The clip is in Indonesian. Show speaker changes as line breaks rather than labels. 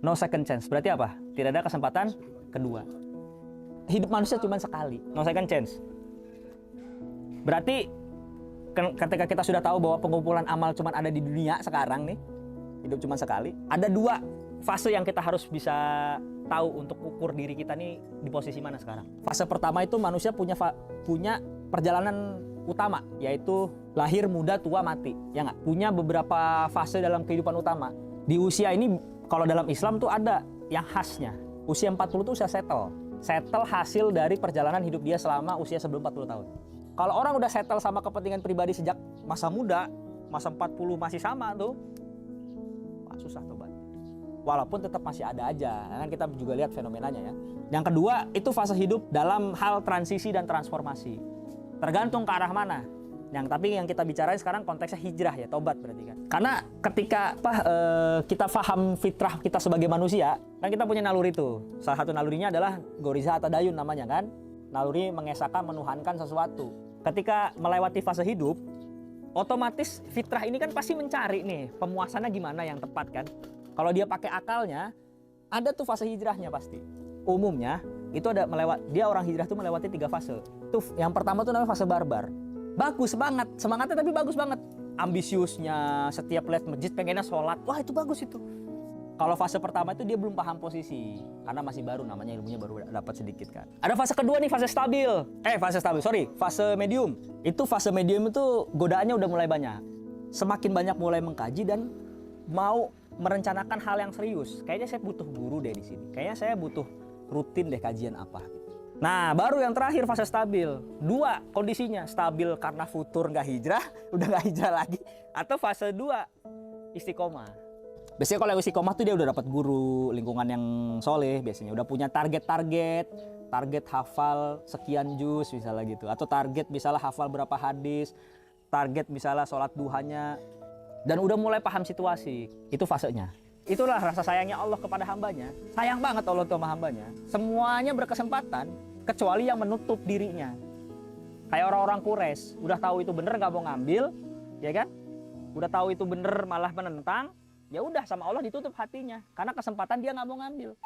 No second chance. Berarti apa? Tidak ada kesempatan kedua. Hidup manusia cuma sekali. No second chance. Berarti ketika kita sudah tahu bahwa pengumpulan amal cuma ada di dunia sekarang nih, hidup cuma sekali, ada dua fase yang kita harus bisa tahu untuk ukur diri kita nih di posisi mana sekarang. Fase pertama itu manusia punya perjalanan utama, yaitu lahir, muda, tua, mati. Ya nggak? Punya beberapa fase dalam kehidupan utama. Di usia ini, kalau dalam Islam tuh ada yang khasnya. Usia 40 tuh usia settle. Settle hasil dari perjalanan hidup dia selama usia sebelum 40 tahun. Kalau orang udah settle sama kepentingan pribadi sejak masa muda, masa 40 masih sama tuh, susah tobat. Walaupun tetap masih ada aja, kan kita juga lihat fenomenanya ya. Yang kedua, itu fase hidup dalam hal transisi dan transformasi. Tergantung ke arah mana. Tapi yang kita bicarain sekarang konteksnya hijrah ya, tobat berarti kan. Karena ketika kita paham fitrah kita sebagai manusia, kan kita punya naluri itu. Salah satu nalurinya adalah goriza atau dayun namanya kan. Naluri mengesahkan, menuhankan sesuatu. Ketika melewati fase hidup, otomatis fitrah ini kan pasti mencari nih pemuasannya gimana yang tepat kan. Kalau dia pakai akalnya, ada tuh fase hijrahnya pasti. Umumnya itu ada dia orang hijrah tuh melewati 3 fase. Tuh yang pertama tuh namanya fase barbar. Bagus banget, semangatnya tapi bagus banget. Ambisiusnya, setiap lihat masjid pengennya sholat, wah itu bagus itu. Kalau fase pertama itu dia belum paham posisi, karena masih baru, namanya ilmunya baru dapat sedikit kan. Ada fase kedua nih, fase medium. Itu fase medium itu godaannya udah mulai banyak. Semakin banyak mulai mengkaji dan mau merencanakan hal yang serius. Kayaknya saya butuh guru deh di sini. Kayaknya saya butuh rutin deh kajian apa. Nah, baru yang terakhir fase stabil. 2 kondisinya, stabil karena futur nggak hijrah, udah nggak hijrah lagi. Atau fase 2, istiqomah. Biasanya kalau yang istiqomah tuh dia udah dapat guru, lingkungan yang soleh biasanya. Udah punya target hafal sekian juz misalnya gitu. Atau target misalnya hafal berapa hadis, target misalnya sholat duhanya. Dan udah mulai paham situasi. Itu fasenya. Itulah rasa sayangnya Allah kepada hambanya. Sayang banget Allah sama hambanya. Semuanya berkesempatan, kecuali yang menutup dirinya. Kayak orang-orang Quraisy, udah tahu itu bener nggak mau ngambil, ya kan? Udah tahu itu bener malah menentang, ya udah sama Allah ditutup hatinya. Karena kesempatan dia nggak mau ngambil.